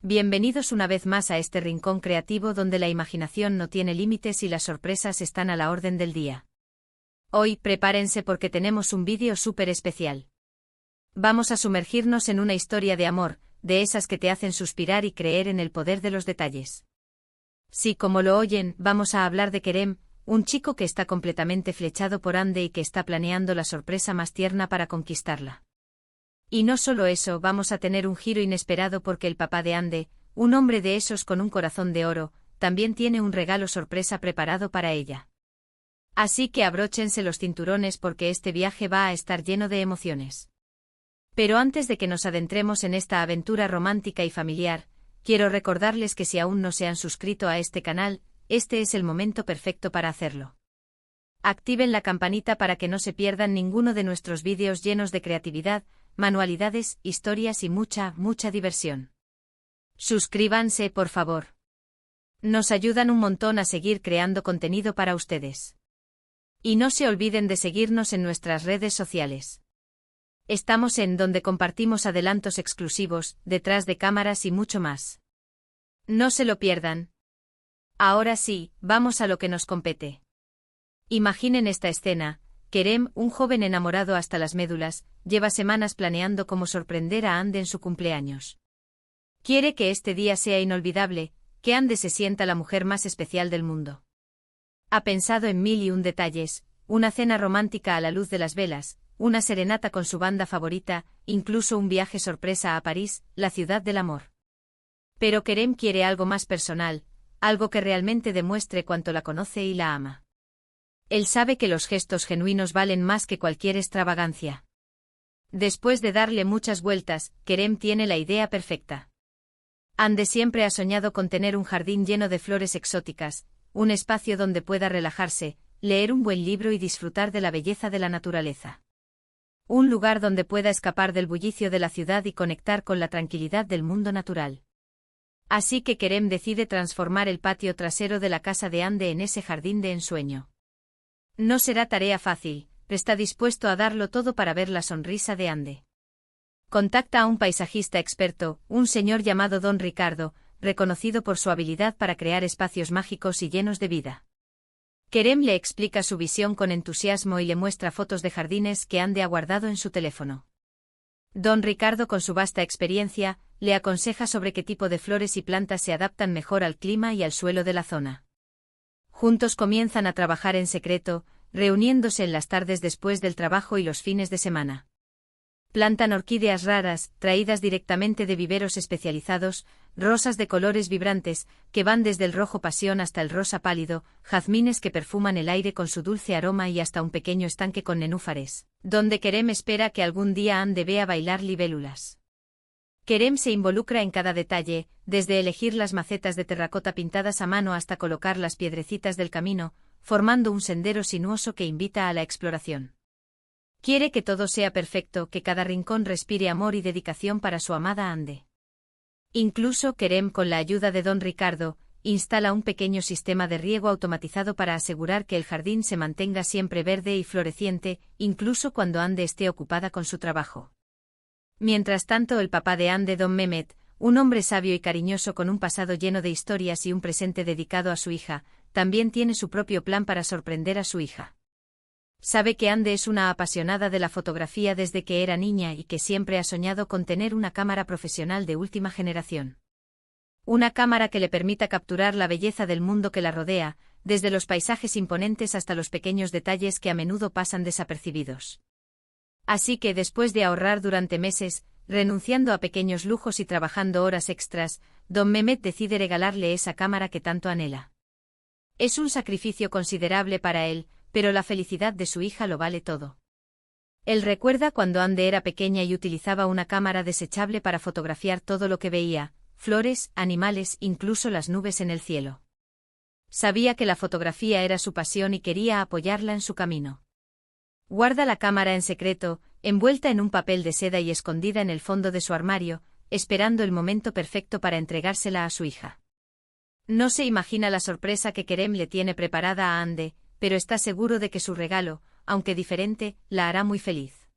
Bienvenidos una vez más a este rincón creativo donde la imaginación no tiene límites y las sorpresas están a la orden del día. Hoy, prepárense porque tenemos un vídeo súper especial. Vamos a sumergirnos en una historia de amor, de esas que te hacen suspirar y creer en el poder de los detalles. Sí, como lo oyen, vamos a hablar de Kerem, un chico que está completamente flechado por Ande y que está planeando la sorpresa más tierna para conquistarla. Y no solo eso, vamos a tener un giro inesperado porque el papá de Ande, un hombre de esos con un corazón de oro, también tiene un regalo sorpresa preparado para ella. Así que abróchense los cinturones porque este viaje va a estar lleno de emociones. Pero antes de que nos adentremos en esta aventura romántica y familiar, quiero recordarles que si aún no se han suscrito a este canal, este es el momento perfecto para hacerlo. Activen la campanita para que no se pierdan ninguno de nuestros vídeos llenos de creatividad, manualidades, historias y mucha diversión. Suscríbanse, por favor. Nos ayudan un montón a seguir creando contenido para ustedes. Y no se olviden de seguirnos en nuestras redes sociales. Estamos en donde compartimos adelantos exclusivos, detrás de cámaras y mucho más. No se lo pierdan. Ahora sí, vamos a lo que nos compete. Imaginen esta escena. Kerem, un joven enamorado hasta las médulas, lleva semanas planeando cómo sorprender a Ande en su cumpleaños. Quiere que este día sea inolvidable, que Ande se sienta la mujer más especial del mundo. Ha pensado en 1001 detalles, una cena romántica a la luz de las velas, una serenata con su banda favorita, incluso un viaje sorpresa a París, la ciudad del amor. Pero Kerem quiere algo más personal, algo que realmente demuestre cuánto la conoce y la ama. Él sabe que los gestos genuinos valen más que cualquier extravagancia. Después de darle muchas vueltas, Kerem tiene la idea perfecta. Ande siempre ha soñado con tener un jardín lleno de flores exóticas, un espacio donde pueda relajarse, leer un buen libro y disfrutar de la belleza de la naturaleza. Un lugar donde pueda escapar del bullicio de la ciudad y conectar con la tranquilidad del mundo natural. Así que Kerem decide transformar el patio trasero de la casa de Ande en ese jardín de ensueño. No será tarea fácil, pero está dispuesto a darlo todo para ver la sonrisa de Ande. Contacta a un paisajista experto, un señor llamado Don Ricardo, reconocido por su habilidad para crear espacios mágicos y llenos de vida. Kerem le explica su visión con entusiasmo y le muestra fotos de jardines que Ande ha guardado en su teléfono. Don Ricardo, con su vasta experiencia, le aconseja sobre qué tipo de flores y plantas se adaptan mejor al clima y al suelo de la zona. Juntos comienzan a trabajar en secreto, reuniéndose en las tardes después del trabajo y los fines de semana. Plantan orquídeas raras, traídas directamente de viveros especializados, rosas de colores vibrantes, que van desde el rojo pasión hasta el rosa pálido, jazmines que perfuman el aire con su dulce aroma y hasta un pequeño estanque con nenúfares, donde Kerem espera que algún día Ande vea bailar libélulas. Kerem se involucra en cada detalle, desde elegir las macetas de terracota pintadas a mano hasta colocar las piedrecitas del camino, formando un sendero sinuoso que invita a la exploración. Quiere que todo sea perfecto, que cada rincón respire amor y dedicación para su amada Ande. Incluso Kerem, con la ayuda de Don Ricardo, instala un pequeño sistema de riego automatizado para asegurar que el jardín se mantenga siempre verde y floreciente, incluso cuando Ande esté ocupada con su trabajo. Mientras tanto, el papá de Ande, Don Mehmet, un hombre sabio y cariñoso con un pasado lleno de historias y un presente dedicado a su hija, también tiene su propio plan para sorprender a su hija. Sabe que Ande es una apasionada de la fotografía desde que era niña y que siempre ha soñado con tener una cámara profesional de última generación. Una cámara que le permita capturar la belleza del mundo que la rodea, desde los paisajes imponentes hasta los pequeños detalles que a menudo pasan desapercibidos. Así que después de ahorrar durante meses, renunciando a pequeños lujos y trabajando horas extras, Don Mehmet decide regalarle esa cámara que tanto anhela. Es un sacrificio considerable para él, pero la felicidad de su hija lo vale todo. Él recuerda cuando Ande era pequeña y utilizaba una cámara desechable para fotografiar todo lo que veía, flores, animales, incluso las nubes en el cielo. Sabía que la fotografía era su pasión y quería apoyarla en su camino. Guarda la cámara en secreto, envuelta en un papel de seda y escondida en el fondo de su armario, esperando el momento perfecto para entregársela a su hija. No se imagina la sorpresa que Kerem le tiene preparada a Ande, pero está seguro de que su regalo, aunque diferente, la hará muy feliz.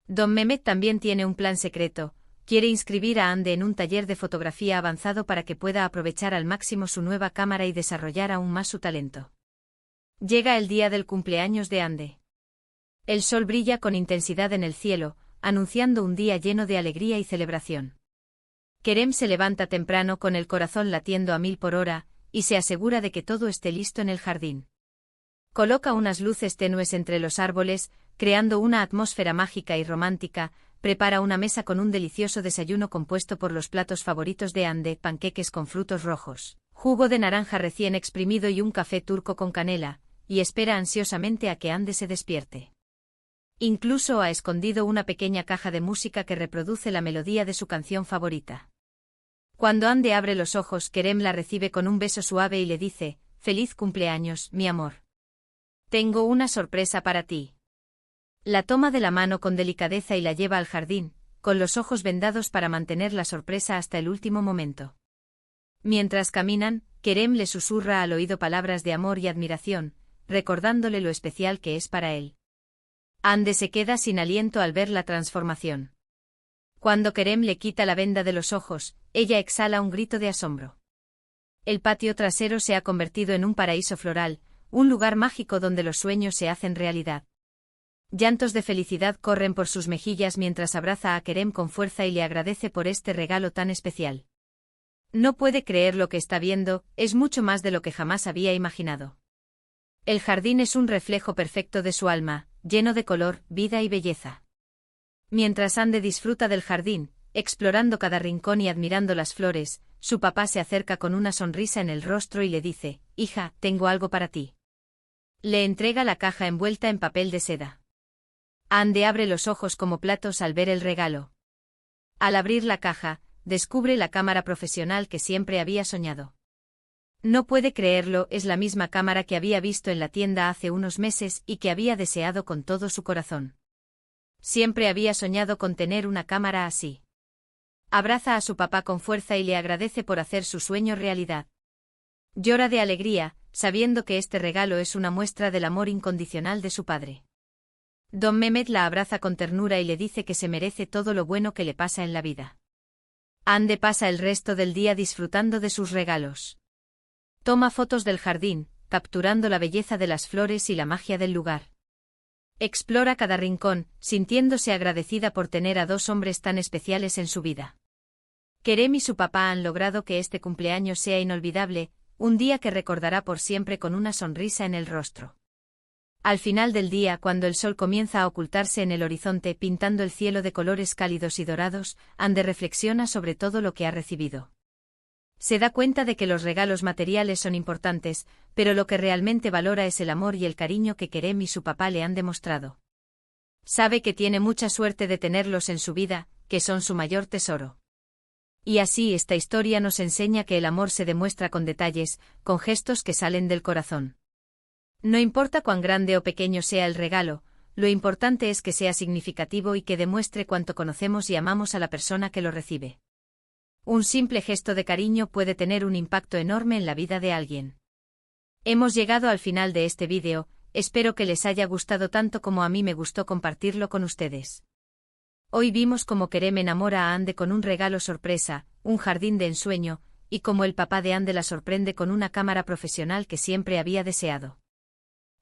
Don Mehmet también tiene un plan secreto, quiere inscribir a Ande en un taller de fotografía avanzado para que pueda aprovechar al máximo su nueva cámara y desarrollar aún más su talento. Llega el día del cumpleaños de Ande. El sol brilla con intensidad en el cielo, anunciando un día lleno de alegría y celebración. Kerem se levanta temprano con el corazón latiendo a 1000 por hora, y se asegura de que todo esté listo en el jardín. Coloca unas luces tenues entre los árboles, creando una atmósfera mágica y romántica, prepara una mesa con un delicioso desayuno compuesto por los platos favoritos de Ande, panqueques con frutos rojos, jugo de naranja recién exprimido y un café turco con canela, y espera ansiosamente a que Ande se despierte. Incluso ha escondido una pequeña caja de música que reproduce la melodía de su canción favorita. Cuando Ande abre los ojos, Kerem la recibe con un beso suave y le dice: «Feliz cumpleaños, mi amor. Tengo una sorpresa para ti». La toma de la mano con delicadeza y la lleva al jardín, con los ojos vendados para mantener la sorpresa hasta el último momento. Mientras caminan, Kerem le susurra al oído palabras de amor y admiración, recordándole lo especial que es para él. Ande se queda sin aliento al ver la transformación. Cuando Kerem le quita la venda de los ojos, ella exhala un grito de asombro. El patio trasero se ha convertido en un paraíso floral, un lugar mágico donde los sueños se hacen realidad. Llantos de felicidad corren por sus mejillas mientras abraza a Kerem con fuerza y le agradece por este regalo tan especial. No puede creer lo que está viendo, es mucho más de lo que jamás había imaginado. El jardín es un reflejo perfecto de su alma, lleno de color, vida y belleza. Mientras Ande disfruta del jardín, explorando cada rincón y admirando las flores, su papá se acerca con una sonrisa en el rostro y le dice: «Hija, tengo algo para ti». Le entrega la caja envuelta en papel de seda. Ande abre los ojos como platos al ver el regalo. Al abrir la caja, descubre la cámara profesional que siempre había soñado. No puede creerlo, es la misma cámara que había visto en la tienda hace unos meses y que había deseado con todo su corazón. Siempre había soñado con tener una cámara así. Abraza a su papá con fuerza y le agradece por hacer su sueño realidad. Llora de alegría, sabiendo que este regalo es una muestra del amor incondicional de su padre. Don Mehmet la abraza con ternura y le dice que se merece todo lo bueno que le pasa en la vida. Ande pasa el resto del día disfrutando de sus regalos. Toma fotos del jardín, capturando la belleza de las flores y la magia del lugar. Explora cada rincón, sintiéndose agradecida por tener a dos hombres tan especiales en su vida. Kerem y su papá han logrado que este cumpleaños sea inolvidable, un día que recordará por siempre con una sonrisa en el rostro. Al final del día, cuando el sol comienza a ocultarse en el horizonte pintando el cielo de colores cálidos y dorados, Ande reflexiona sobre todo lo que ha recibido. Se da cuenta de que los regalos materiales son importantes, pero lo que realmente valora es el amor y el cariño que Kerem y su papá le han demostrado. Sabe que tiene mucha suerte de tenerlos en su vida, que son su mayor tesoro. Y así esta historia nos enseña que el amor se demuestra con detalles, con gestos que salen del corazón. No importa cuán grande o pequeño sea el regalo, lo importante es que sea significativo y que demuestre cuánto conocemos y amamos a la persona que lo recibe. Un simple gesto de cariño puede tener un impacto enorme en la vida de alguien. Hemos llegado al final de este vídeo, espero que les haya gustado tanto como a mí me gustó compartirlo con ustedes. Hoy vimos cómo Kerem enamora a Ande con un regalo sorpresa, un jardín de ensueño, y cómo el papá de Ande la sorprende con una cámara profesional que siempre había deseado.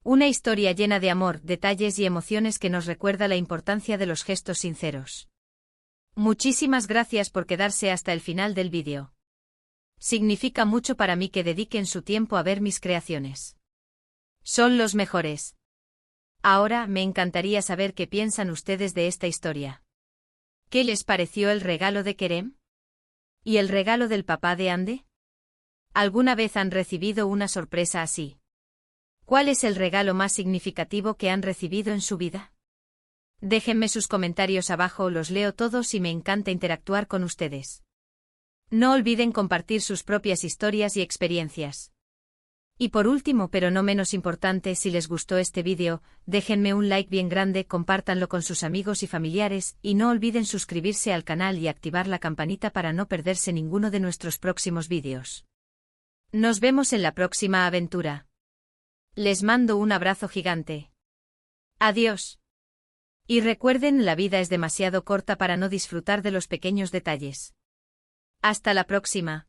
Una historia llena de amor, detalles y emociones que nos recuerda la importancia de los gestos sinceros. Muchísimas gracias por quedarse hasta el final del vídeo. Significa mucho para mí que dediquen su tiempo a ver mis creaciones. Son los mejores. Ahora me encantaría saber qué piensan ustedes de esta historia. ¿Qué les pareció el regalo de Kerem? ¿Y el regalo del papá de Ande? ¿Alguna vez han recibido una sorpresa así? ¿Cuál es el regalo más significativo que han recibido en su vida? Déjenme sus comentarios abajo, los leo todos y me encanta interactuar con ustedes. No olviden compartir sus propias historias y experiencias. Y por último, pero no menos importante, si les gustó este vídeo, déjenme un like bien grande, compártanlo con sus amigos y familiares, y no olviden suscribirse al canal y activar la campanita para no perderse ninguno de nuestros próximos vídeos. Nos vemos en la próxima aventura. Les mando un abrazo gigante. Adiós. Y recuerden, la vida es demasiado corta para no disfrutar de los pequeños detalles. Hasta la próxima.